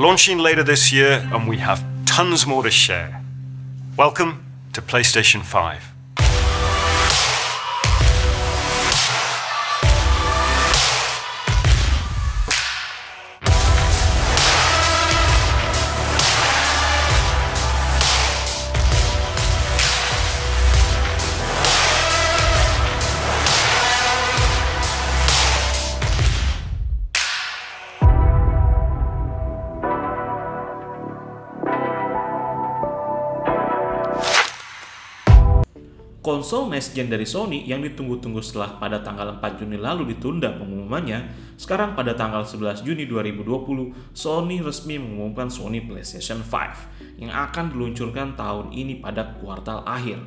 launching later this year and we have tons more to share. Welcome to PlayStation 5. Konsol next gen dari Sony yang ditunggu-tunggu setelah pada tanggal 4 Juni lalu ditunda pengumumannya, sekarang pada tanggal 11 Juni 2020, Sony resmi mengumumkan Sony PlayStation 5 yang akan diluncurkan tahun ini pada kuartal akhir.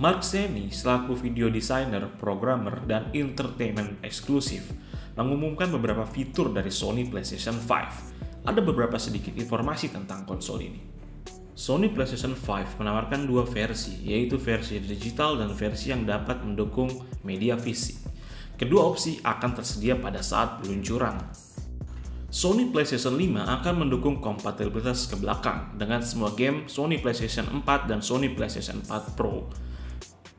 Mark Cerny selaku video designer, programmer, dan entertainment eksklusif mengumumkan beberapa fitur dari Sony PlayStation 5. Ada beberapa sedikit informasi tentang konsol ini. Sony PlayStation 5 menawarkan dua versi, yaitu versi digital dan versi yang dapat mendukung media fisik. Kedua opsi akan tersedia pada saat peluncuran. Sony PlayStation 5 akan mendukung kompatibilitas ke belakang dengan semua game Sony PlayStation 4 dan Sony PlayStation 4 Pro.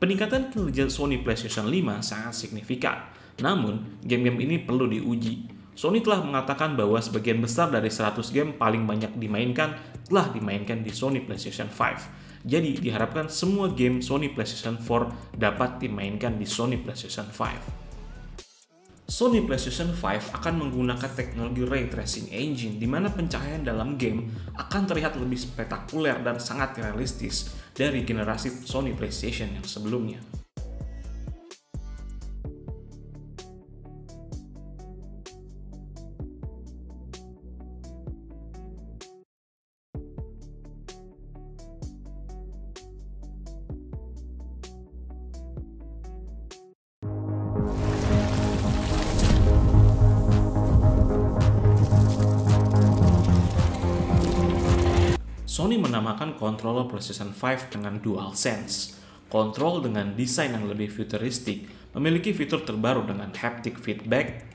Peningkatan kinerja Sony PlayStation 5 sangat signifikan, namun game-game ini perlu diuji. Sony telah mengatakan bahwa sebagian besar dari 100 game paling banyak dimainkan telah dimainkan di Sony PlayStation 5. Jadi diharapkan semua game Sony PlayStation 4 dapat dimainkan di Sony PlayStation 5. Sony PlayStation 5 akan menggunakan teknologi Ray Tracing Engine di mana pencahayaan dalam game akan terlihat lebih spektakuler dan sangat realistis dari generasi Sony PlayStation yang sebelumnya. Sony menamakan controller PlayStation 5 dengan DualSense. Kontrol dengan desain yang lebih futuristik memiliki fitur terbaru dengan haptic feedback,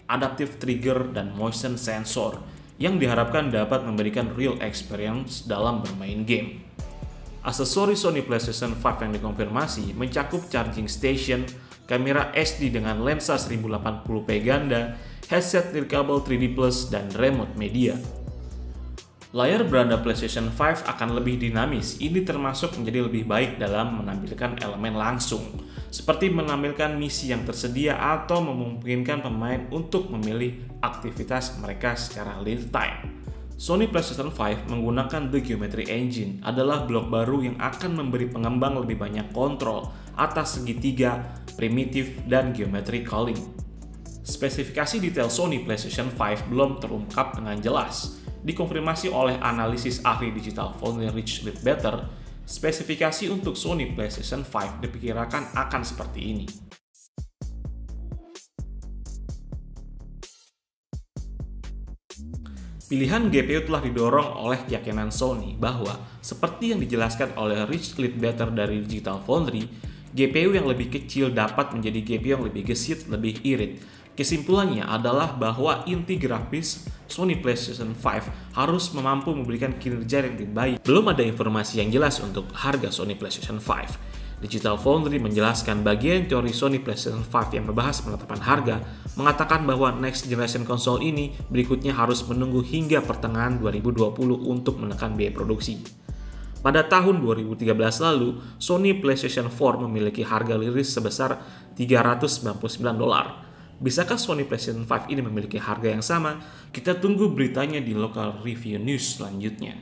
adaptive trigger, dan motion sensor yang diharapkan dapat memberikan real experience dalam bermain game. Aksesoris Sony PlayStation 5 yang dikonfirmasi mencakup charging station, kamera HD dengan lensa 1080p ganda, headset nirkabel 3D+, dan remote media. Layar beranda PlayStation 5 akan lebih dinamis, ini termasuk menjadi lebih baik dalam menampilkan elemen langsung, seperti menampilkan misi yang tersedia atau memungkinkan pemain untuk memilih aktivitas mereka secara real time. Sony PlayStation 5 menggunakan The Geometry Engine adalah blok baru yang akan memberi pengembang lebih banyak kontrol atas segitiga, primitif, dan geometry calling. Spesifikasi detail Sony PlayStation 5 belum terungkap dengan jelas. Dikonfirmasi oleh analisis ahli Digital Foundry Rich Ledbetter, spesifikasi untuk Sony PlayStation 5 diperkirakan akan seperti ini. Pilihan GPU telah didorong oleh keyakinan Sony bahwa, seperti yang dijelaskan oleh Rich Ledbetter dari Digital Foundry, GPU yang lebih kecil dapat menjadi GPU yang lebih gesit, lebih irit. Kesimpulannya adalah bahwa inti grafis Sony PlayStation 5 harus mampu memberikan kinerja yang lebih baik. Belum ada informasi yang jelas untuk harga Sony PlayStation 5. Digital Foundry menjelaskan bagian teori Sony PlayStation 5 yang membahas penetapan harga, mengatakan bahwa next generation konsol ini berikutnya harus menunggu hingga pertengahan 2020 untuk menekan biaya produksi. Pada tahun 2013 lalu, Sony PlayStation 4 memiliki harga liris sebesar $399. Bisakah Sony PlayStation 5 ini memiliki harga yang sama? Kita tunggu beritanya di Local Review News selanjutnya.